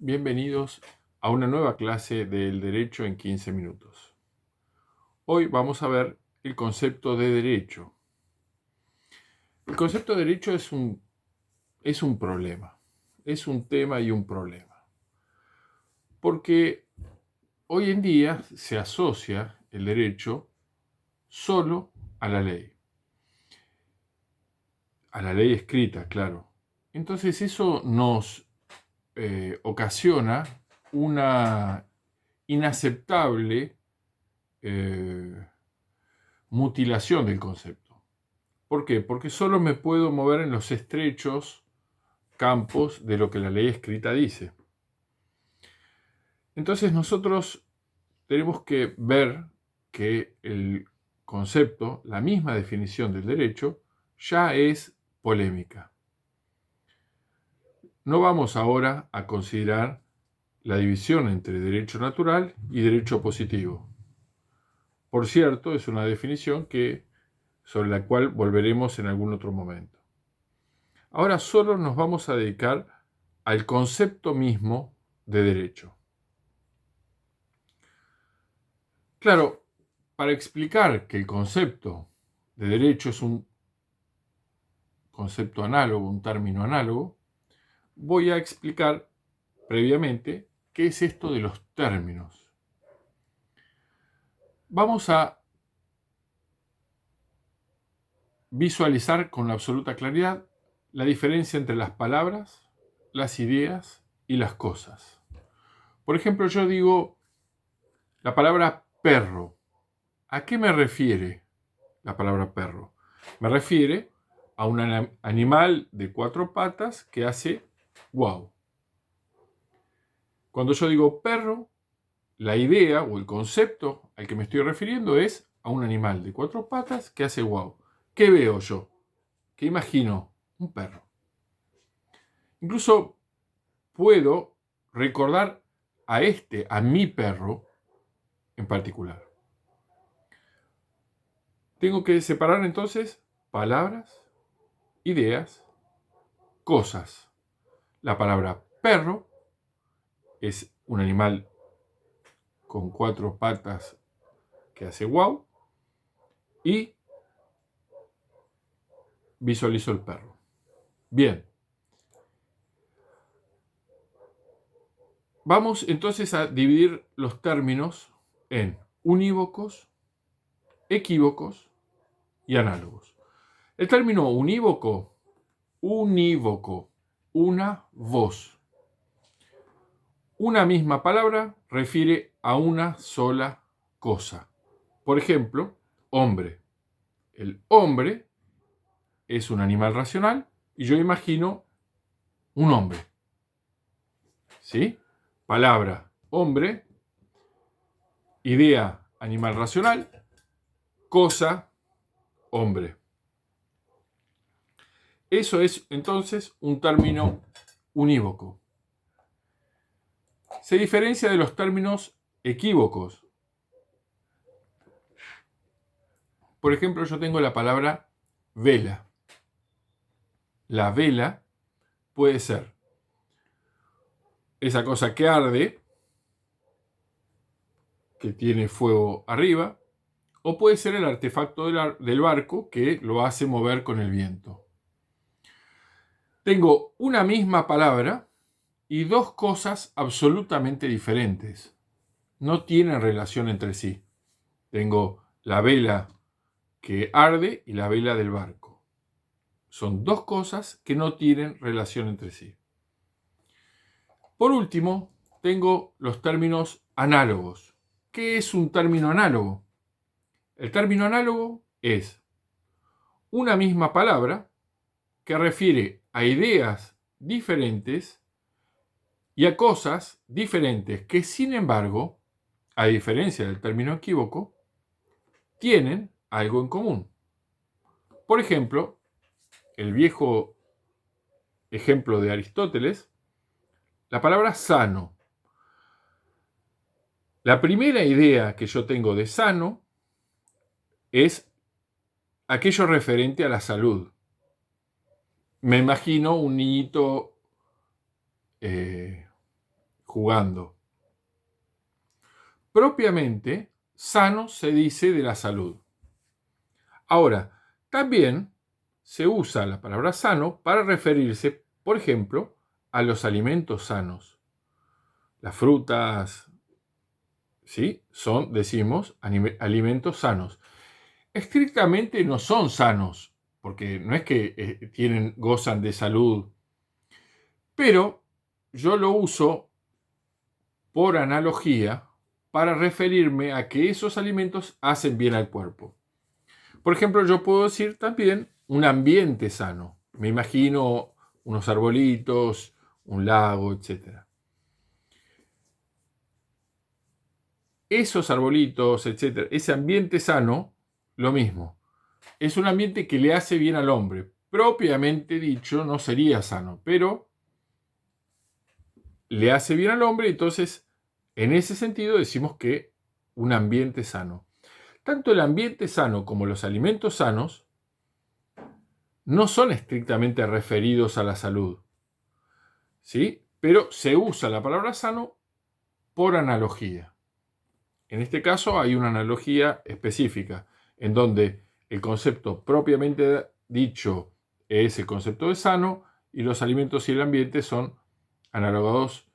Bienvenidos a una nueva clase del derecho en 15 minutos. Hoy vamos a ver el concepto de derecho. El concepto de derecho es un problema, es un tema y un problema. Porque hoy en día se asocia el derecho solo a la ley escrita, claro. Entonces eso nos ocasiona una inaceptable mutilación del concepto. ¿Por qué? Porque solo me puedo mover en los estrechos campos de lo que la ley escrita dice. Entonces nosotros tenemos que ver que el concepto, la misma definición del derecho, ya es polémica. No vamos ahora a considerar la división entre derecho natural y derecho positivo. Por cierto, es una definición sobre la cual volveremos en algún otro momento. Ahora solo nos vamos a dedicar al concepto mismo de derecho. Claro, para explicar que el concepto de derecho es un concepto análogo, un término análogo, voy a explicar previamente qué es esto de los términos. Vamos a visualizar con absoluta claridad la diferencia entre las palabras, las ideas y las cosas. Por ejemplo, yo digo la palabra perro. ¿A qué me refiere la palabra perro? Me refiere a un animal de 4 patas que hace guau. Cuando yo digo perro, la idea o el concepto al que me estoy refiriendo es a un animal de 4 patas que hace guau. ¿Qué veo yo? ¿Qué imagino? Un perro. Incluso puedo recordar a mi perro en particular. Tengo que separar entonces palabras, ideas, cosas. La palabra perro es un animal con 4 patas que hace guau y visualizo el perro. Bien. Vamos entonces a dividir los términos en unívocos, equívocos y análogos. El término unívoco, una voz. Una misma palabra refiere a una sola cosa. Por ejemplo, hombre. El hombre es un animal racional y yo imagino un hombre. ¿Sí? Palabra, hombre. Idea, animal racional. Cosa, hombre. Eso es entonces un término unívoco. Se diferencia de los términos equívocos. Por ejemplo, yo tengo la palabra vela. La vela puede ser esa cosa que arde, que tiene fuego arriba, o puede ser el artefacto del barco que lo hace mover con el viento. Tengo una misma palabra y dos cosas absolutamente diferentes. No tienen relación entre sí. Tengo la vela que arde y la vela del barco. Son dos cosas que no tienen relación entre sí. Por último, tengo los términos análogos. ¿Qué es un término análogo? El término análogo es una misma palabra que refiere a ideas diferentes y a cosas diferentes que, sin embargo, a diferencia del término equívoco, tienen algo en común. Por ejemplo, el viejo ejemplo de Aristóteles, la palabra sano. La primera idea que yo tengo de sano es aquello referente a la salud. Me imagino un niñito jugando. Propiamente, sano se dice de la salud. Ahora, también se usa la palabra sano para referirse, por ejemplo, a los alimentos sanos. Las frutas, ¿sí? Decimos, alimentos sanos. Estrictamente no son sanos, porque no es que gozan de salud, pero yo lo uso por analogía para referirme a que esos alimentos hacen bien al cuerpo. Por ejemplo, yo puedo decir también un ambiente sano. Me imagino unos arbolitos, un lago, etc. Esos arbolitos, etc., ese ambiente sano, lo mismo. Es un ambiente que le hace bien al hombre. Propiamente dicho, no sería sano, pero le hace bien al hombre, entonces, en ese sentido decimos que un ambiente sano. Tanto el ambiente sano como los alimentos sanos no son estrictamente referidos a la salud, ¿sí? Pero se usa la palabra sano por analogía. En este caso hay una analogía específica, en donde el concepto propiamente dicho es el concepto de sano y los alimentos y el ambiente son analogados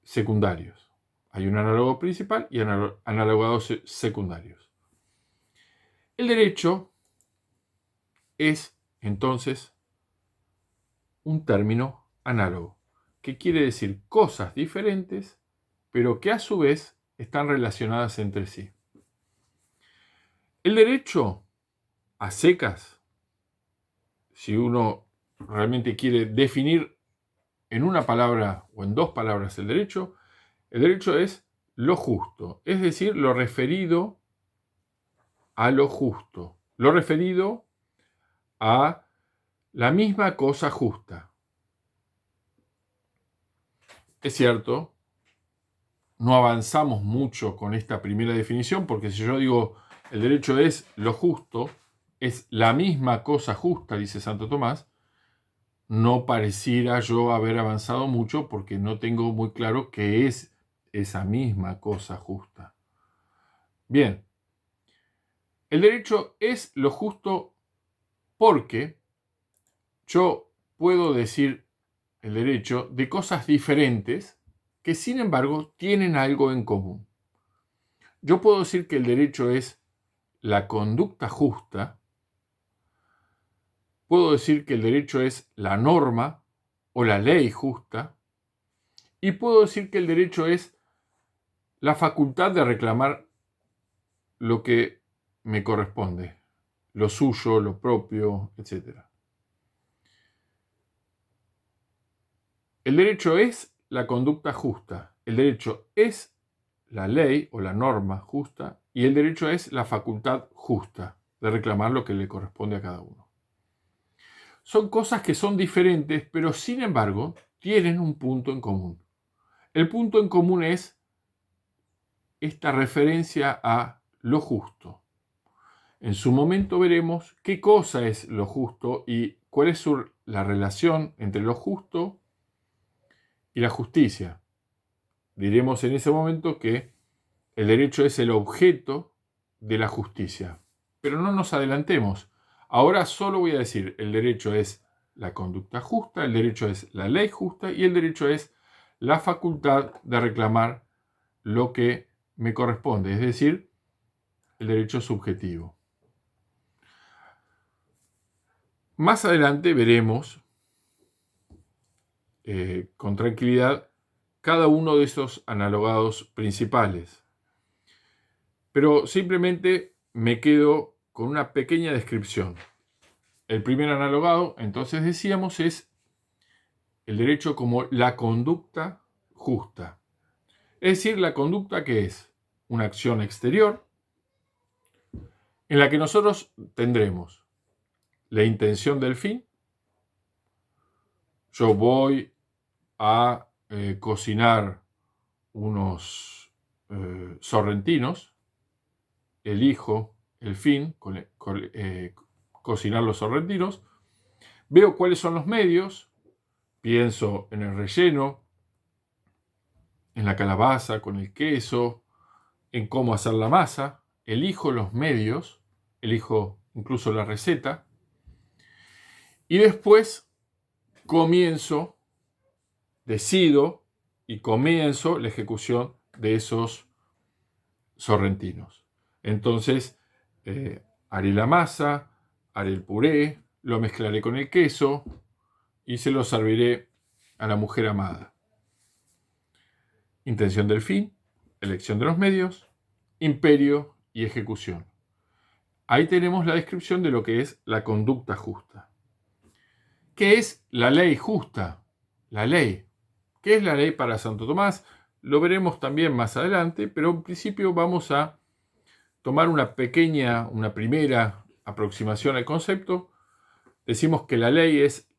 secundarios. Hay un análogo principal y analogados secundarios. El derecho es, entonces, un término análogo, que quiere decir cosas diferentes, pero que a su vez están relacionadas entre sí. El derecho, a secas, si uno realmente quiere definir en una palabra o en dos palabras el derecho es lo justo, es decir, lo referido a lo justo, lo referido a la misma cosa justa. Es cierto, no avanzamos mucho con esta primera definición, porque si yo digo el derecho es lo justo, es la misma cosa justa, dice Santo Tomás, no pareciera yo haber avanzado mucho porque no tengo muy claro qué es esa misma cosa justa. Bien, el derecho es lo justo porque yo puedo decir el derecho de cosas diferentes que sin embargo tienen algo en común. Yo puedo decir que el derecho es la conducta justa, puedo decir que el derecho es la norma o la ley justa, y puedo decir que el derecho es la facultad de reclamar lo que me corresponde, lo suyo, lo propio, etc. El derecho es la conducta justa, el derecho es la ley o la norma justa, y el derecho es la facultad justa de reclamar lo que le corresponde a cada uno. Son cosas que son diferentes, pero sin embargo tienen un punto en común. El punto en común es esta referencia a lo justo. En su momento veremos qué cosa es lo justo y cuál es la relación entre lo justo y la justicia. Diremos en ese momento que el derecho es el objeto de la justicia. Pero no nos adelantemos. Ahora solo voy a decir, el derecho es la conducta justa, el derecho es la ley justa y el derecho es la facultad de reclamar lo que me corresponde, es decir, el derecho subjetivo. Más adelante veremos con tranquilidad cada uno de esos analogados principales. Pero simplemente me quedo con una pequeña descripción. El primer analogado, entonces decíamos, es el derecho como la conducta justa. Es decir, la conducta que es una acción exterior en la que nosotros tendremos la intención del fin. Yo voy a cocinar unos sorrentinos, elijo el fin, cocinar los sorrentinos, veo cuáles son los medios, pienso en el relleno, en la calabaza con el queso, en cómo hacer la masa, elijo los medios, elijo incluso la receta, y después decido y comienzo la ejecución de esos sorrentinos. Entonces, haré la masa, haré el puré, lo mezclaré con el queso y se lo serviré a la mujer amada. Intención del fin, elección de los medios, imperio y ejecución. Ahí tenemos la descripción de lo que es la conducta justa. ¿Qué es la ley justa? La ley. ¿Qué es la ley para Santo Tomás? Lo veremos también más adelante, pero en principio vamos a tomar una primera aproximación al concepto. Decimos que la ley es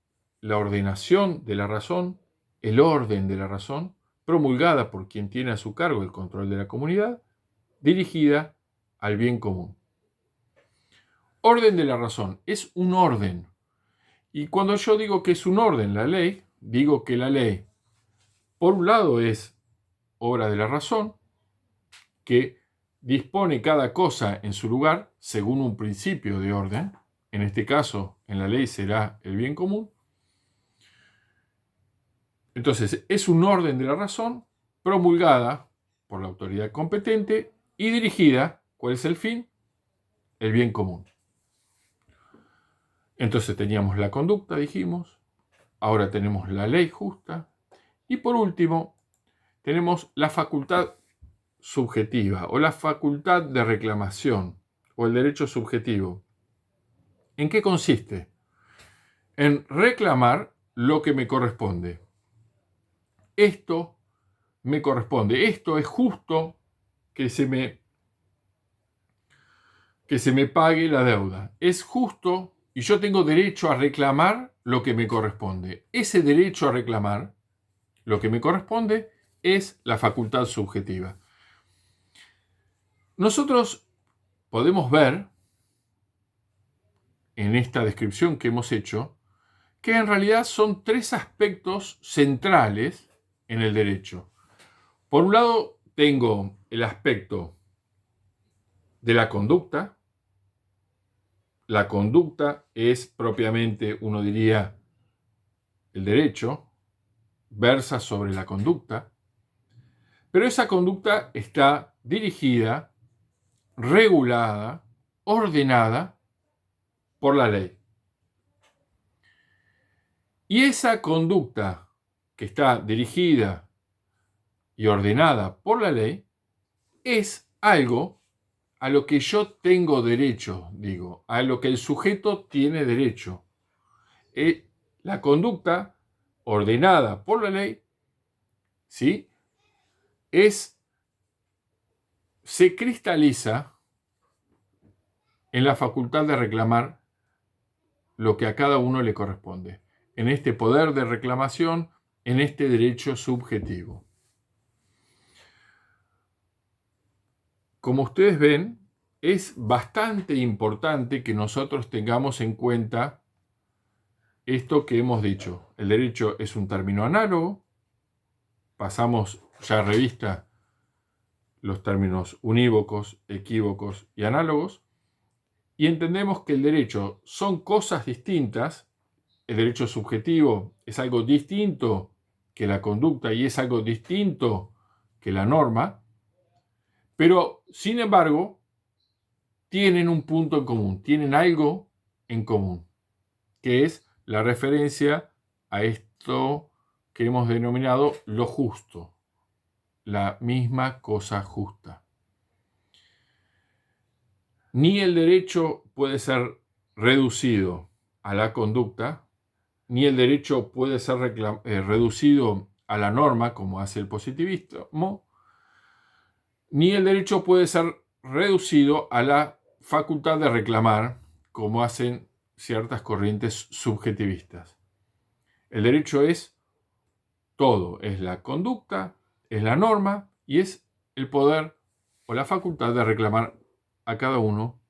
la ordenación de la razón, el orden de la razón, promulgada por quien tiene a su cargo el control de la comunidad, dirigida al bien común. Orden de la razón es un orden. Y cuando yo digo que es un orden la ley, digo que la ley, por un lado, es obra de la razón, que dispone cada cosa en su lugar según un principio de orden. En este caso, en la ley será el bien común. Entonces, es un orden de la razón promulgada por la autoridad competente y dirigida, ¿cuál es el fin? El bien común. Entonces teníamos la conducta, dijimos, ahora tenemos la ley justa y por último tenemos la facultad subjetiva o la facultad de reclamación o el derecho subjetivo. ¿En qué consiste? En reclamar lo que me corresponde. Esto me corresponde, esto es justo que se me pague la deuda. Es justo y yo tengo derecho a reclamar lo que me corresponde. Ese derecho a reclamar lo que me corresponde es la facultad subjetiva. Nosotros podemos ver en esta descripción que hemos hecho que en realidad son tres aspectos centrales en el derecho. Por un lado, tengo el aspecto de la conducta. La conducta es propiamente, uno diría, el derecho, versa sobre la conducta, pero esa conducta está dirigida, regulada, ordenada por la ley. Y esa conducta que está dirigida y ordenada por la ley es algo a lo que yo tengo derecho, a lo que el sujeto tiene derecho. La conducta ordenada por la ley, ¿sí?, se cristaliza en la facultad de reclamar lo que a cada uno le corresponde, en este poder de reclamación, en este derecho subjetivo. Como ustedes ven, es bastante importante que nosotros tengamos en cuenta esto que hemos dicho. El derecho es un término análogo. Pasamos ya a revista los términos unívocos, equívocos y análogos. Y entendemos que el derecho son cosas distintas. El derecho subjetivo es algo distinto que la conducta y es algo distinto que la norma. Pero, sin embargo, tienen un punto en común, tienen algo en común, que es la referencia a esto que hemos denominado lo justo, la misma cosa justa. Ni el derecho puede ser reducido a la conducta, ni el derecho puede ser reducido a la norma, como hace el positivismo, ni el derecho puede ser reducido a la facultad de reclamar, como hacen ciertas corrientes subjetivistas. El derecho es todo, es la conducta, es la norma y es el poder o la facultad de reclamar a cada uno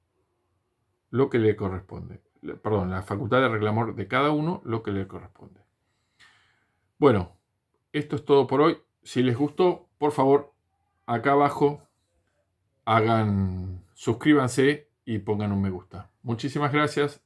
lo que le corresponde. La facultad de reclamar de cada uno lo que le corresponde. Bueno, esto es todo por hoy. Si les gustó, por favor, acá abajo suscríbanse y pongan un me gusta. Muchísimas gracias.